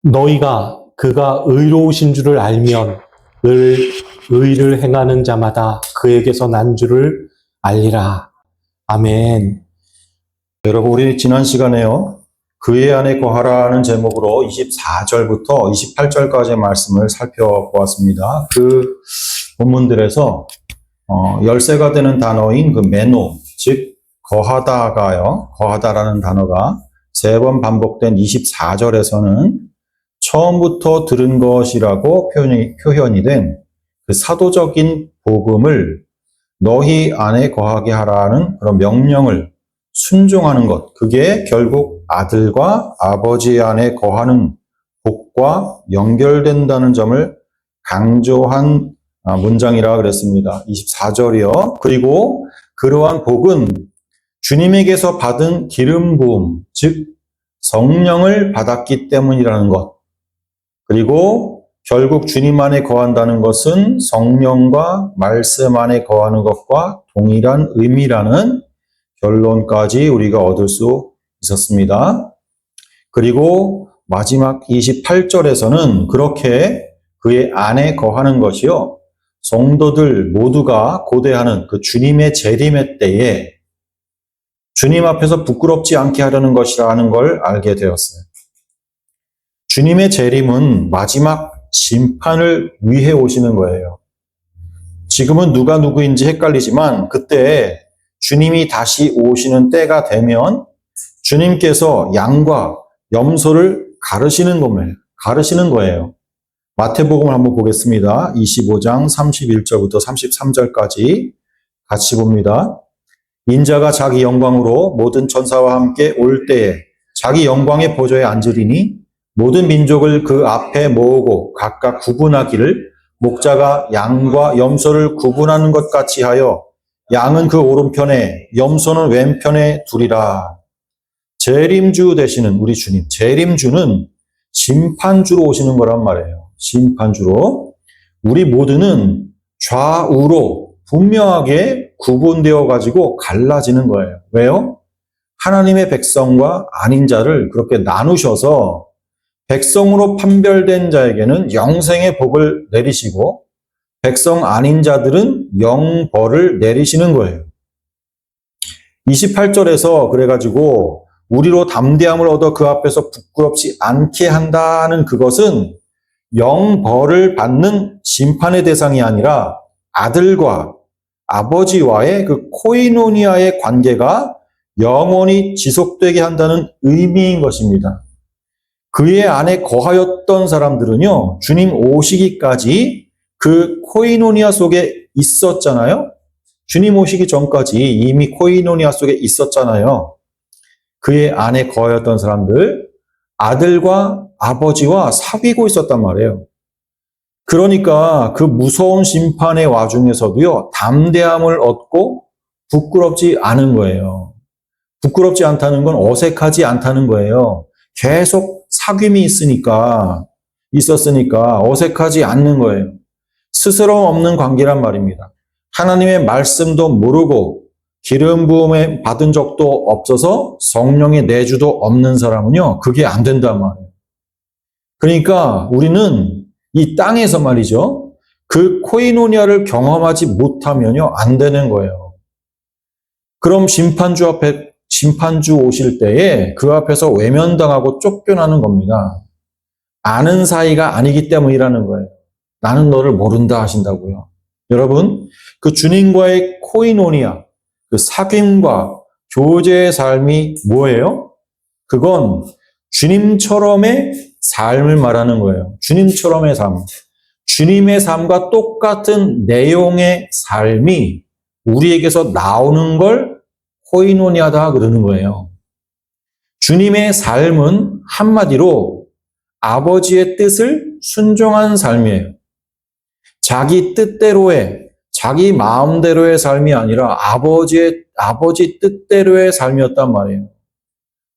너희가 그가 의로우신 줄을 알면 의를 행하는 자마다 그에게서 난 줄을 알리라. 아멘. 여러분, 우리 지난 시간에요, 그의 안에 거하라는 제목으로 24절부터 28절까지의 말씀을 살펴보았습니다. 그 본문들에서 열쇠가 되는 단어인 그 메노, 즉 거하다라는 단어가 3번 반복된 24절에서는 처음부터 들은 것이라고 표현이 된 그 사도적인 복음을 너희 안에 거하게 하라는 그런 명령을 순종하는 것, 그게 결국 아들과 아버지 안에 거하는 복과 연결된다는 점을 강조한 문장이라 그랬습니다. 24절이요. 그리고 그러한 복은 주님에게서 받은 기름 부음, 즉 성령을 받았기 때문이라는 것. 그리고 결국 주님 안에 거한다는 것은 성령과 말씀 안에 거하는 것과 동일한 의미라는 결론까지 우리가 얻을 수 있었습니다. 그리고 마지막 28절에서는 그렇게 그의 안에 거하는 것이요, 성도들 모두가 고대하는 그 주님의 재림의 때에 주님 앞에서 부끄럽지 않게 하려는 것이라는 걸 알게 되었어요. 주님의 재림은 마지막 심판을 위해 오시는 거예요. 지금은 누가 누구인지 헷갈리지만 그때 주님이 다시 오시는 때가 되면 주님께서 양과 염소를 가르시는 거예요. 마태복음을 한번 보겠습니다. 25장 31절부터 33절까지 같이 봅니다. 인자가 자기 영광으로 모든 천사와 함께 올 때에 자기 영광의 보좌에 앉으리니 모든 민족을 그 앞에 모으고 각각 구분하기를 목자가 양과 염소를 구분하는 것 같이 하여 양은 그 오른편에 염소는 왼편에 두리라. 재림주 되시는 우리 주님, 재림주는 심판주로 오시는 거란 말이에요. 심판주로. 우리 모두는 좌우로 분명하게 구분되어 가지고 갈라지는 거예요. 왜요? 하나님의 백성과 아닌 자를 그렇게 나누셔서 백성으로 판별된 자에게는 영생의 복을 내리시고 백성 아닌 자들은 영벌을 내리시는 거예요. 28절에서 그래가지고 우리로 담대함을 얻어 그 앞에서 부끄럽지 않게 한다는 그것은 영벌을 받는 심판의 대상이 아니라 아들과 아버지와의 그 코이노니아의 관계가 영원히 지속되게 한다는 의미인 것입니다. 그의 안에 거하였던 사람들은요, 주님 오시기까지 그 코이노니아 속에 있었잖아요. 주님 오시기 전까지 이미 코이노니아 속에 있었잖아요. 그의 안에 거하였던 사람들, 아들과 아버지와 사귀고 있었단 말이에요. 그러니까 그 무서운 심판의 와중에서도요, 담대함을 얻고 부끄럽지 않은 거예요. 부끄럽지 않다는 건 어색하지 않다는 거예요. 계속 사귐이 있었으니까 어색하지 않는 거예요. 스스럼 없는 관계란 말입니다. 하나님의 말씀도 모르고 기름 부음에 받은 적도 없어서 성령의 내주도 없는 사람은요, 그게 안 된단 말이에요. 그러니까 우리는 이 땅에서 말이죠, 그 코이노니아를 경험하지 못하면요, 안 되는 거예요. 그럼 심판주 오실 때에 그 앞에서 외면당하고 쫓겨나는 겁니다. 아는 사이가 아니기 때문이라는 거예요. 나는 너를 모른다 하신다고요. 여러분, 그 주님과의 코이노니아, 그 사귐과 교제의 삶이 뭐예요? 그건 주님처럼의 삶을 말하는 거예요. 주님처럼의 삶. 주님의 삶과 똑같은 내용의 삶이 우리에게서 나오는 걸 코이노니아다 그러는 거예요. 주님의 삶은 한마디로 아버지의 뜻을 순종한 삶이에요. 자기 뜻대로의, 자기 마음대로의 삶이 아니라 아버지 뜻대로의 삶이었단 말이에요.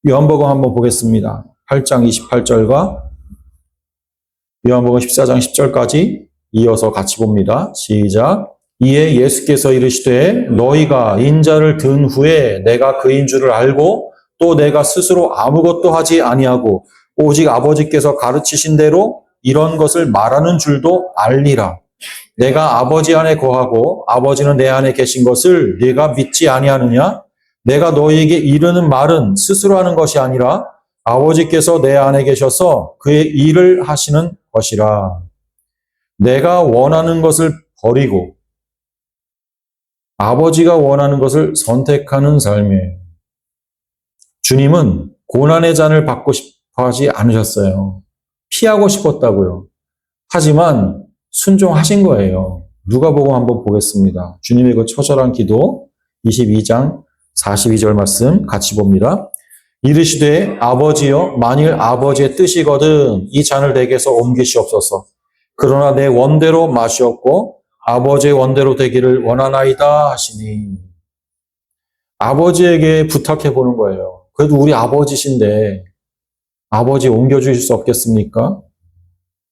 요한복음 한번 보겠습니다. 8장 28절과 요한복음 14장 10절까지 이어서 같이 봅니다. 시작. 이에 예수께서 이르시되 너희가 인자를 든 후에 내가 그인 줄을 알고 또 내가 스스로 아무것도 하지 아니하고 오직 아버지께서 가르치신 대로 이런 것을 말하는 줄도 알리라. 내가 아버지 안에 거하고 아버지는 내 안에 계신 것을 네가 믿지 아니하느냐? 내가 너희에게 이르는 말은 스스로 하는 것이 아니라 아버지께서 내 안에 계셔서 그의 일을 하시는 것이라. 내가 원하는 것을 버리고 아버지가 원하는 것을 선택하는 삶이에요. 주님은 고난의 잔을 받고 싶어 하지 않으셨어요. 피하고 싶었다고요. 하지만 순종하신 거예요. 누가복음 한번 보겠습니다. 주님의 그 처절한 기도 22장 42절 말씀 같이 봅니다. 이르시되 아버지여 만일 아버지의 뜻이거든 이 잔을 내게서 옮기시옵소서. 그러나 내 원대로 마시옵고 아버지의 원대로 되기를 원하나이다 하시니 아버지에게 부탁해 보는 거예요. 그래도 우리 아버지신데 아버지 옮겨주실 수 없겠습니까?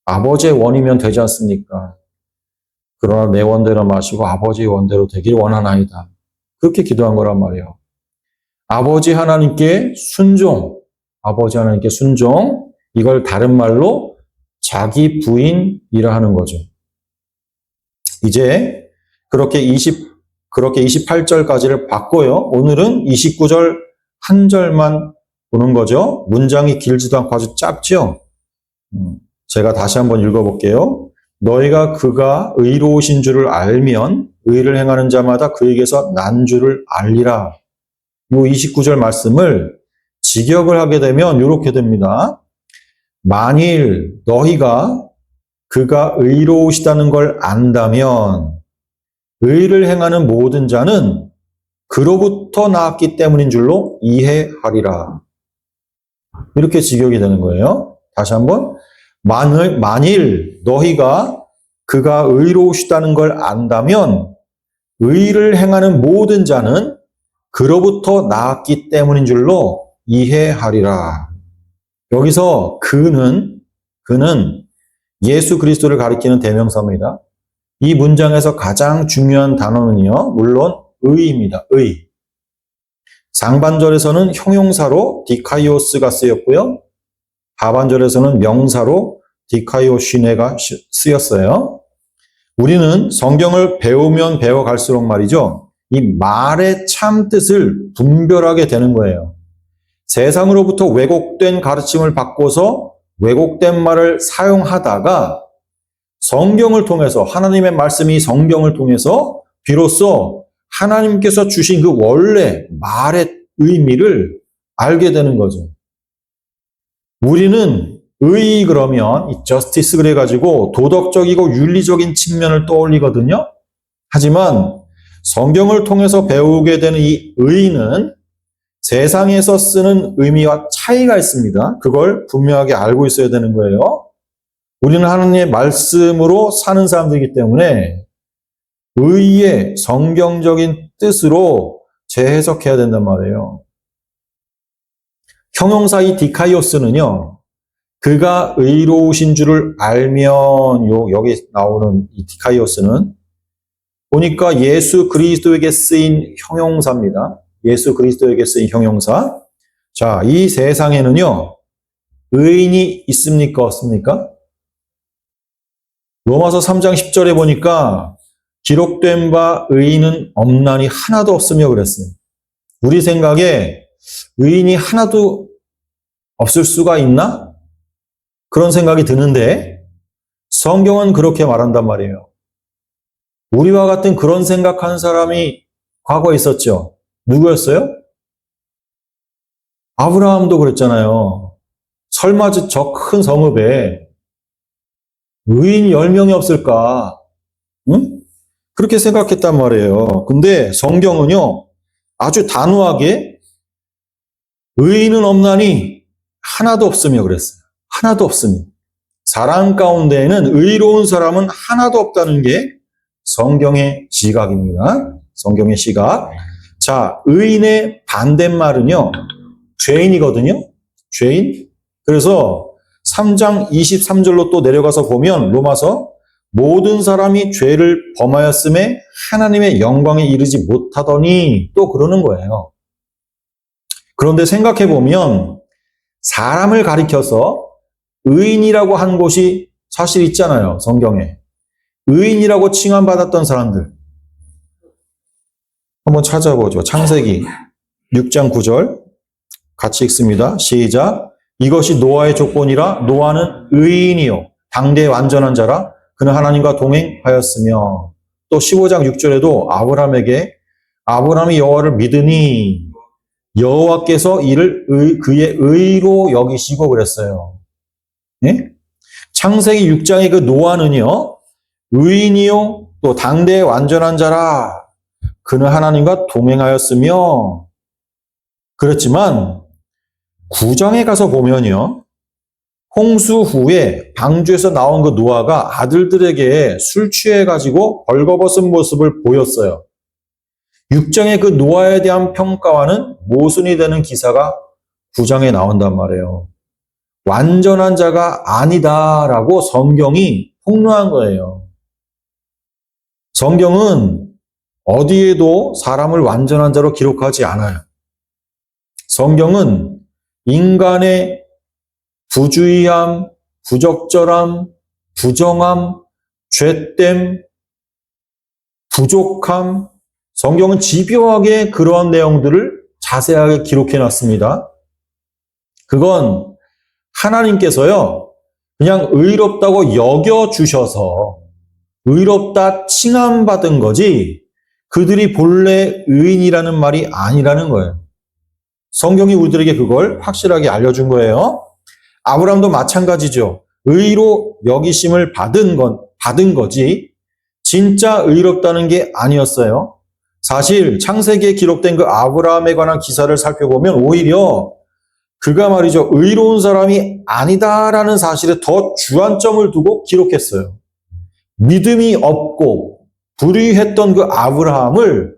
아버지의 원이면 되지 않습니까? 그러나 내 원대로 마시고 아버지의 원대로 되길 원하나이다. 그렇게 기도한 거란 말이에요. 아버지 하나님께 순종, 아버지 하나님께 순종, 이걸 다른 말로 자기 부인이라 하는 거죠. 이제 그렇게 28절까지를 봤고요. 오늘은 29절 한 절만 보는 거죠. 문장이 길지도 않고 아주 짧죠. 제가 다시 한번 읽어볼게요. 너희가 그가 의로우신 줄을 알면 의를 행하는 자마다 그에게서 난 줄을 알리라. 이 29절 말씀을 직역을 하게 되면 이렇게 됩니다. 만일 너희가 그가 의로우시다는 걸 안다면 의를 행하는 모든 자는 그로부터 나왔기 때문인 줄로 이해하리라. 이렇게 직역이 되는 거예요. 다시 한번. 만일 너희가 그가 의로우시다는 걸 안다면 의를 행하는 모든 자는 그로부터 나왔기 때문인 줄로 이해하리라. 여기서 그는 예수 그리스도를 가리키는 대명사입니다. 이 문장에서 가장 중요한 단어는요, 물론 의입니다. 의. 상반절에서는 형용사로 디카이오스가 쓰였고요. 하반절에서는 명사로 디카이오시네가 쓰였어요. 우리는 성경을 배우면 배워갈수록 말이죠. 이 말의 참 뜻을 분별하게 되는 거예요. 세상으로부터 왜곡된 가르침을 받고서 왜곡된 말을 사용하다가 성경을 통해서 하나님의 말씀이 성경을 통해서 비로소 하나님께서 주신 그 원래 말의 의미를 알게 되는 거죠. 우리는 의 그러면 이 저스티스 그래가지고 도덕적이고 윤리적인 측면을 떠올리거든요. 하지만 성경을 통해서 배우게 되는 이 의는 세상에서 쓰는 의미와 차이가 있습니다. 그걸 분명하게 알고 있어야 되는 거예요. 우리는 하나님의 말씀으로 사는 사람들이기 때문에 의의 성경적인 뜻으로 재해석해야 된단 말이에요. 형용사 이 디카이오스는요, 그가 의로우신 줄을 알면, 여기 나오는 이 디카이오스는 보니까 예수 그리스도에게 쓰인 형용사입니다. 예수 그리스도에게 쓰인 형용사. 자, 이 세상에는요, 의인이 있습니까? 없습니까? 로마서 3장 10절에 보니까 기록된 바 의인은 없나니 하나도 없으며 그랬어요. 우리 생각에 의인이 하나도 없을 수가 있나? 그런 생각이 드는데 성경은 그렇게 말한단 말이에요. 우리와 같은 그런 생각하는 사람이 과거에 있었죠. 누구였어요? 아브라함도 그랬잖아요. 설마 저 큰 성읍에 의인이 10명이 없을까? 응? 그렇게 생각했단 말이에요. 근데 성경은요, 아주 단호하게 의인은 없나니 하나도 없으며 그랬어요. 하나도 없으며. 사람 가운데에는 의로운 사람은 하나도 없다는 게 성경의 시각입니다. 성경의 시각. 자, 의인의 반대말은요, 죄인이거든요. 죄인. 그래서 3장 23절로 또 내려가서 보면 로마서 모든 사람이 죄를 범하였음에 하나님의 영광에 이르지 못하더니 또 그러는 거예요. 그런데 생각해 보면 사람을 가리켜서 의인이라고 한 곳이 사실 있잖아요, 성경에. 의인이라고 칭함받았던 사람들. 한번 찾아보죠. 창세기 6장 9절 같이 읽습니다. 시작. 이것이 노아의 조건이라 노아는 의인이요 당대의 완전한 자라 그는 하나님과 동행하였으며, 또 15장 6절에도 아브라함이 여호와를 믿으니 여호와께서 이를 그의 의로 여기시고 그랬어요. 예? 창세기 6장의 그 노아는요, 의인이요 또 당대의 완전한 자라 그는 하나님과 동행하였으며 그랬지만 9장에 가서 보면요, 홍수 후에 방주에서 나온 그 노아가 아들들에게 술 취해가지고 벌거벗은 모습을 보였어요. 6장의 그 노아에 대한 평가와는 모순이 되는 기사가 9장에 나온단 말이에요. 완전한 자가 아니다라고 성경이 폭로한 거예요. 성경은 어디에도 사람을 완전한 자로 기록하지 않아요. 성경은 인간의 부주의함, 부적절함, 부정함, 죄됨, 부족함, 성경은 집요하게 그러한 내용들을 자세하게 기록해 놨습니다. 그건 하나님께서요, 그냥 의롭다고 여겨주셔서 의롭다 칭함받은 거지 그들이 본래 의인이라는 말이 아니라는 거예요. 성경이 우리들에게 그걸 확실하게 알려준 거예요. 아브라함도 마찬가지죠. 의로 여기심을 받은 거지 진짜 의롭다는 게 아니었어요. 사실 창세기에 기록된 그 아브라함에 관한 기사를 살펴보면 오히려 그가 말이죠, 의로운 사람이 아니다라는 사실에 더 주안점을 두고 기록했어요. 믿음이 없고 불의했던 그 아브라함을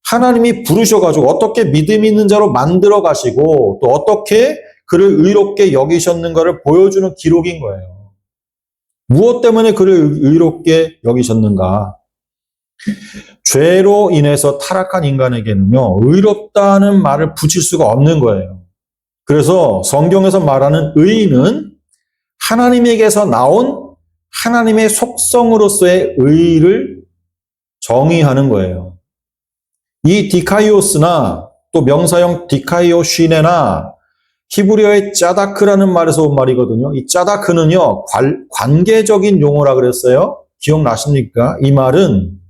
하나님이 부르셔가지고 어떻게 믿음 있는 자로 만들어 가시고 또 어떻게 그를 의롭게 여기셨는가를 보여주는 기록인 거예요. 무엇 때문에 그를 의롭게 여기셨는가? 죄로 인해서 타락한 인간에게는요, 의롭다는 말을 붙일 수가 없는 거예요. 그래서 성경에서 말하는 의인은 하나님에게서 나온 하나님의 속성으로서의 의의를 정의하는 거예요. 이 디카이오스나 또 명사형 디카이오시네나 히브리어의 짜다크라는 말에서 온 말이거든요. 이 짜다크는요, 관계적인 용어라 그랬어요. 기억나십니까? 이 말은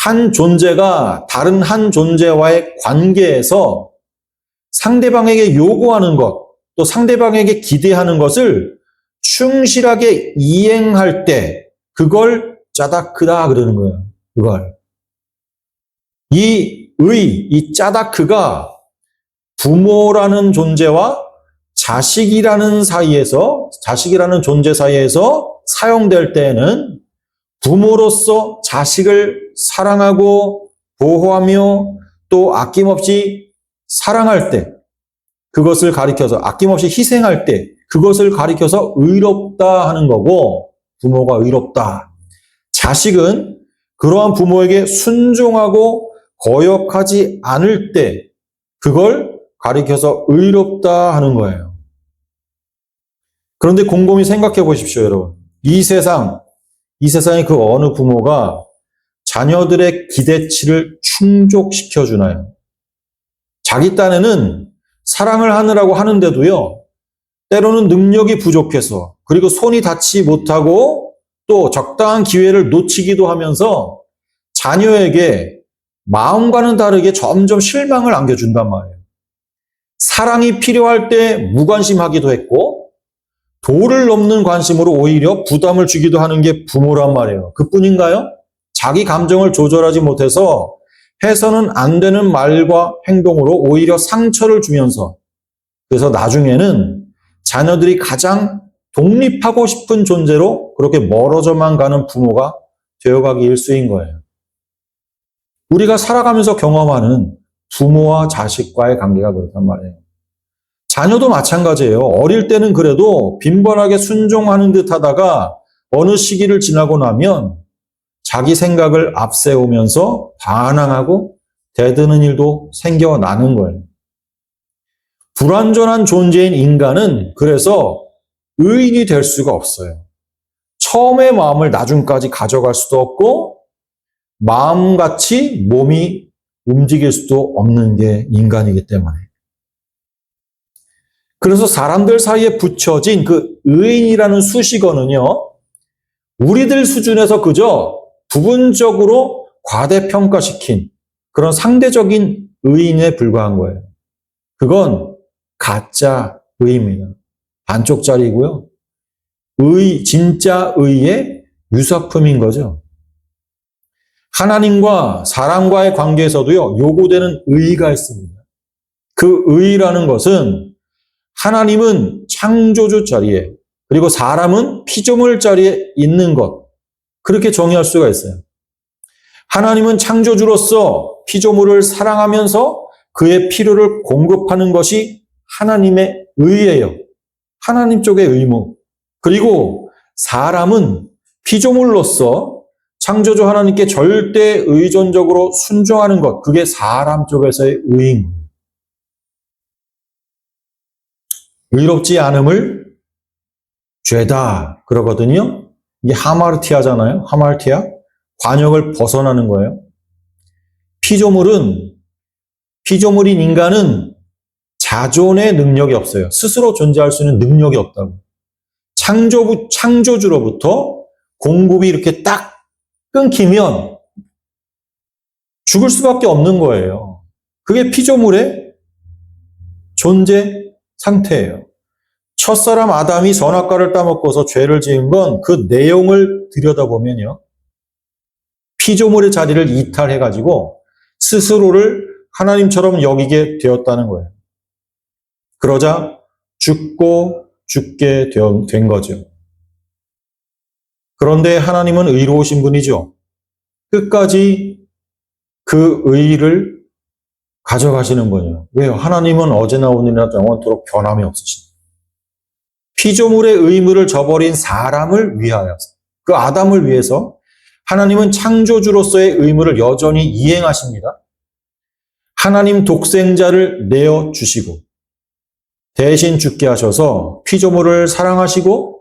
한 존재가 다른 한 존재와의 관계에서 상대방에게 요구하는 것, 또 상대방에게 기대하는 것을 충실하게 이행할 때 그걸 짜다크다 그러는 거예요. 그걸. 이 짜다크가 부모라는 존재와 자식이라는 존재 사이에서 사용될 때에는 부모로서 자식을 사랑하고 보호하며 또 아낌없이 사랑할 때, 그것을 가리켜서 아낌없이 희생할 때 그것을 가리켜서 의롭다 하는 거고, 부모가 의롭다. 자식은 그러한 부모에게 순종하고 거역하지 않을 때 그걸 가리켜서 의롭다 하는 거예요. 그런데 곰곰이 생각해 보십시오, 여러분. 이 세상의 그 어느 부모가 자녀들의 기대치를 충족시켜 주나요? 자기 딴에는 사랑을 하느라고 하는데도요, 때로는 능력이 부족해서, 그리고 손이 닿지 못하고 또 적당한 기회를 놓치기도 하면서 자녀에게 마음과는 다르게 점점 실망을 안겨준단 말이에요. 사랑이 필요할 때 무관심하기도 했고 도를 넘는 관심으로 오히려 부담을 주기도 하는 게 부모란 말이에요. 그뿐인가요? 자기 감정을 조절하지 못해서 해서는 안 되는 말과 행동으로 오히려 상처를 주면서, 그래서 나중에는 자녀들이 가장 독립하고 싶은 존재로 그렇게 멀어져만 가는 부모가 되어가기 일쑤인 거예요. 우리가 살아가면서 경험하는 부모와 자식과의 관계가 그렇단 말이에요. 자녀도 마찬가지예요. 어릴 때는 그래도 빈번하게 순종하는 듯 하다가 어느 시기를 지나고 나면 자기 생각을 앞세우면서 반항하고 대드는 일도 생겨나는 거예요. 불완전한 존재인 인간은 그래서 의인이 될 수가 없어요. 처음의 마음을 나중까지 가져갈 수도 없고 마음같이 몸이 움직일 수도 없는 게 인간이기 때문에. 그래서 사람들 사이에 붙여진 그 의인이라는 수식어는요, 우리들 수준에서 그저 부분적으로 과대평가시킨 그런 상대적인 의인에 불과한 거예요. 그건 가짜 의입니다. 반쪽짜리고요. 진짜 의의 유사품인 거죠. 하나님과 사람과의 관계에서도요, 요구되는 의의가 있습니다. 그 의의라는 것은 하나님은 창조주 자리에, 그리고 사람은 피조물 자리에 있는 것, 그렇게 정의할 수가 있어요. 하나님은 창조주로서 피조물을 사랑하면서 그의 필요를 공급하는 것이 하나님의 의예요. 하나님 쪽의 의무. 그리고 사람은 피조물로서 창조주 하나님께 절대 의존적으로 순종하는 것, 그게 사람 쪽에서의 의인 거예요. 의롭지 않음을 죄다 그러거든요. 이게 하마르티아잖아요. 하마르티아. 관역을 벗어나는 거예요. 피조물인 인간은 자존의 능력이 없어요. 스스로 존재할 수 있는 능력이 없다고. 창조주로부터 공급이 이렇게 딱 끊기면 죽을 수밖에 없는 거예요. 그게 피조물의 존재 상태예요. 첫사람 아담이 선악과를 따먹고서 죄를 지은 건 그 내용을 들여다보면요. 피조물의 자리를 이탈해가지고 스스로를 하나님처럼 여기게 되었다는 거예요. 그러자 죽게 된 거죠. 그런데 하나님은 의로우신 분이죠. 끝까지 그 의의를 가져가시는 거예요. 왜요? 하나님은 어제나 오늘이나 영원토록 변함이 없으십니다. 피조물의 의무를 저버린 사람을 위하여서, 그 아담을 위해서 하나님은 창조주로서의 의무를 여전히 이행하십니다. 하나님 독생자를 내어주시고 대신 죽게 하셔서 피조물을 사랑하시고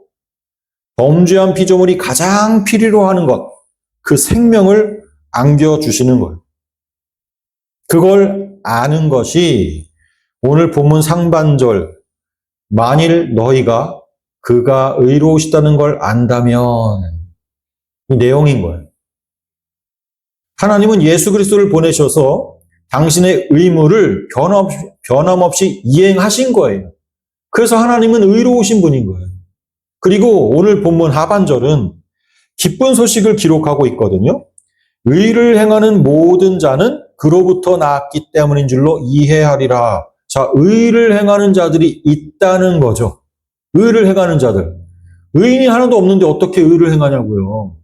범죄한 피조물이 가장 필요로 하는 것, 그 생명을 안겨주시는 거예요. 그걸 아는 것이 오늘 본문 상반절, 만일 너희가 그가 의로우시다는 걸 안다면, 이 내용인 거예요. 하나님은 예수 그리스도를 보내셔서 당신의 의무를 변함없이 이행하신 거예요. 그래서 하나님은 의로우신 분인 거예요. 그리고 오늘 본문 하반절은 기쁜 소식을 기록하고 있거든요. 의를 행하는 모든 자는 그로부터 나왔기 때문인 줄로 이해하리라. 자, 의를 행하는 자들이 있다는 거죠. 의를 행하는 자들. 의인이 하나도 없는데 어떻게 의를 행하냐고요.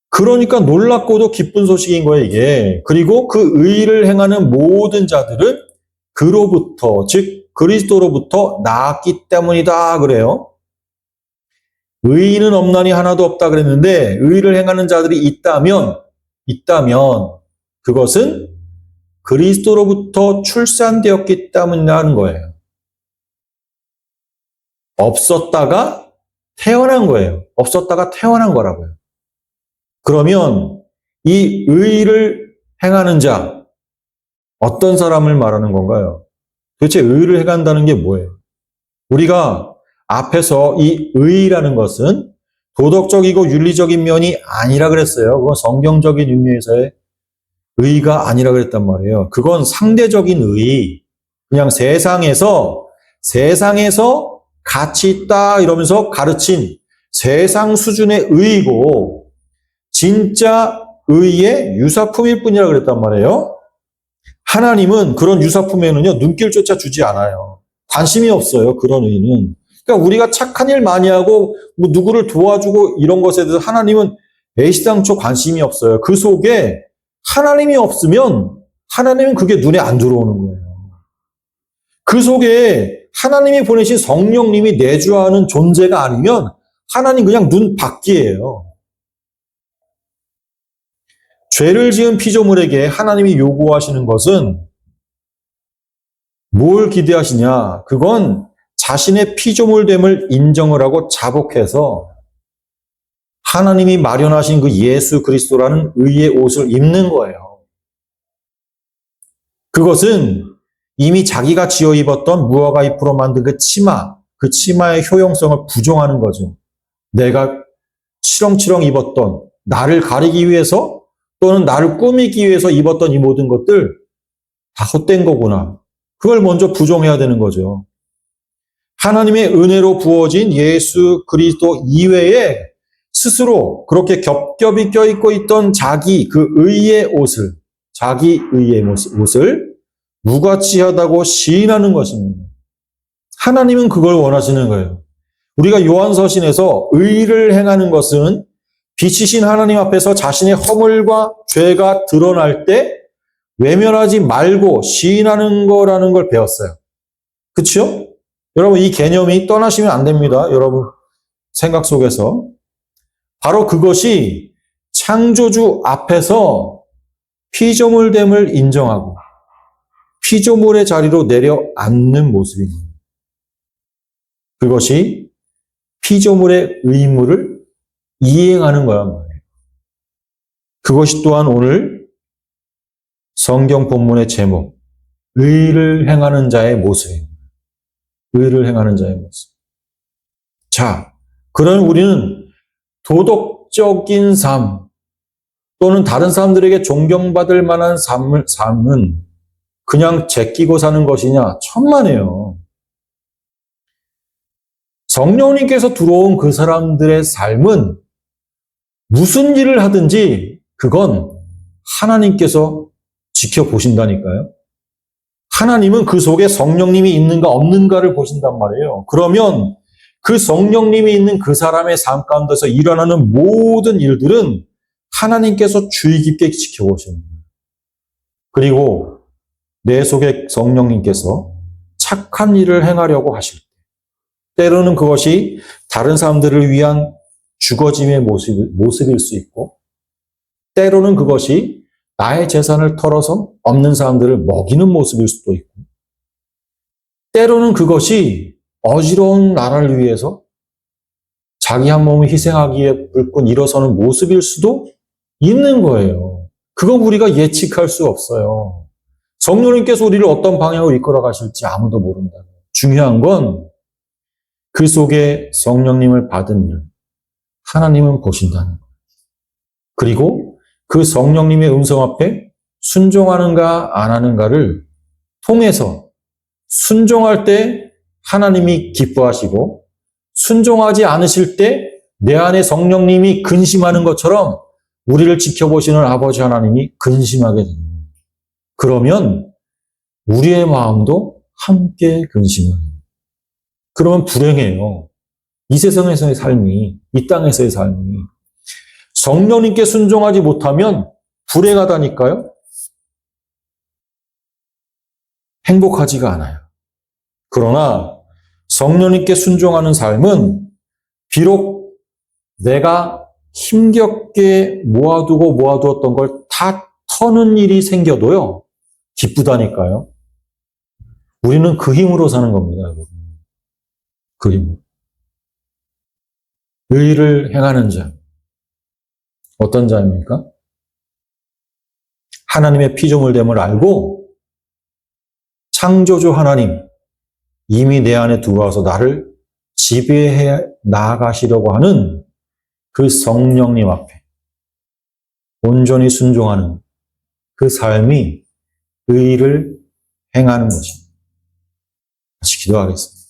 그러니까 놀랍고도 기쁜 소식인 거예요, 이게. 그리고 그 의를 행하는 모든 자들은 그로부터, 즉 그리스도로부터 나왔기 때문이다 그래요. 의인은 없나니 하나도 없다 그랬는데 의를 행하는 자들이 있다면 그것은 그리스도로부터 출산되었기 때문이라는 거예요. 없었다가 태어난 거예요. 없었다가 태어난 거라고요. 그러면 이 의를 행하는 자, 어떤 사람을 말하는 건가요? 도대체 의를 행한다는 게 뭐예요? 우리가 앞에서 이 의라는 것은 도덕적이고 윤리적인 면이 아니라 그랬어요. 그건 성경적인 의미에서의 의가 아니라 그랬단 말이에요. 그건 상대적인 의, 그냥 세상에서 가치 있다 이러면서 가르친 세상 수준의 의이고 진짜 의의 유사품일 뿐이라 그랬단 말이에요. 하나님은 그런 유사품에는요, 눈길조차 주지 않아요. 관심이 없어요, 그런 의는. 그러니까 우리가 착한 일 많이 하고, 뭐 누구를 도와주고 이런 것에 대해서 하나님은 애시당초 관심이 없어요. 그 속에 하나님이 없으면 하나님은 그게 눈에 안 들어오는 거예요. 그 속에 하나님이 보내신 성령님이 내주하는 존재가 아니면 하나님 그냥 눈 밖이에요. 죄를 지은 피조물에게 하나님이 요구하시는 것은 뭘 기대하시냐? 그건 자신의 피조물됨을 인정을 하고 자복해서 하나님이 마련하신 그 예수 그리스도라는 의의 옷을 입는 거예요. 그것은 이미 자기가 지어 입었던 무화과 잎으로 만든 그 치마의 효용성을 부정하는 거죠. 내가 치렁치렁 입었던, 나를 가리기 위해서 또는 나를 꾸미기 위해서 입었던 이 모든 것들 다 헛된 거구나. 그걸 먼저 부정해야 되는 거죠. 하나님의 은혜로 부어진 예수 그리스도 이외에 스스로 그렇게 겹겹이 껴입고 있던 자기 의의 옷을 무가치하다고 시인하는 것입니다. 하나님은 그걸 원하시는 거예요. 우리가 요한서신에서 의를 행하는 것은 빛이신 하나님 앞에서 자신의 허물과 죄가 드러날 때 외면하지 말고 시인하는 거라는 걸 배웠어요. 그렇죠? 여러분 이 개념이 떠나시면 안 됩니다. 여러분 생각 속에서. 바로 그것이 창조주 앞에서 피조물됨을 인정하고 피조물의 자리로 내려앉는 모습입니다. 그것이 피조물의 의무를 이행하는 거란 말이에요. 그것이 또한 오늘 성경 본문의 제목, 의를 행하는 자의 모습입니다. 의를 행하는 자의 모습. 자, 그런 우리는 도덕적인 삶 또는 다른 사람들에게 존경받을 만한 삶은 그냥 제끼고 사는 것이냐? 천만에요. 성령님께서 들어온 그 사람들의 삶은 무슨 일을 하든지 그건 하나님께서 지켜보신다니까요. 하나님은 그 속에 성령님이 있는가 없는가를 보신단 말이에요. 그러면 그 성령님이 있는 그 사람의 삶 가운데서 일어나는 모든 일들은 하나님께서 주의 깊게 지켜보십니다. 그리고 내 속에 성령님께서 착한 일을 행하려고 하실 때, 때로는 그것이 다른 사람들을 위한 주거짐의 모습일 수 있고, 때로는 그것이 나의 재산을 털어서 없는 사람들을 먹이는 모습일 수도 있고, 때로는 그것이 어지러운 나라를 위해서 자기 한 몸을 희생하기에 불끈 일어서는 모습일 수도 있는 거예요. 그거 우리가 예측할 수 없어요. 성령님께서 우리를 어떤 방향으로 이끌어 가실지 아무도 모른다. 중요한 건 그 속에 성령님을 받은 일, 하나님은 보신다는 거예요. 그리고 그 성령님의 음성 앞에 순종하는가 안 하는가를 통해서 순종할 때 하나님이 기뻐하시고 순종하지 않으실 때 내 안에 성령님이 근심하는 것처럼 우리를 지켜보시는 아버지 하나님이 근심하게 됩니다. 그러면 우리의 마음도 함께 근심해요. 그러면 불행해요. 이 세상에서의 삶이, 이 땅에서의 삶이. 성령님께 순종하지 못하면 불행하다니까요. 행복하지가 않아요. 그러나 성령님께 순종하는 삶은 비록 내가 힘겹게 모아두었던 걸 다 터는 일이 생겨도요, 기쁘다니까요. 우리는 그 힘으로 사는 겁니다, 여러분. 그 힘으로. 의를 행하는 자. 어떤 자입니까? 하나님의 피조물됨을 알고 창조주 하나님, 이미 내 안에 들어와서 나를 지배해 나아가시려고 하는 그 성령님 앞에 온전히 순종하는 그 삶이 의를 행하는 것입니다. 같이 기도하겠습니다.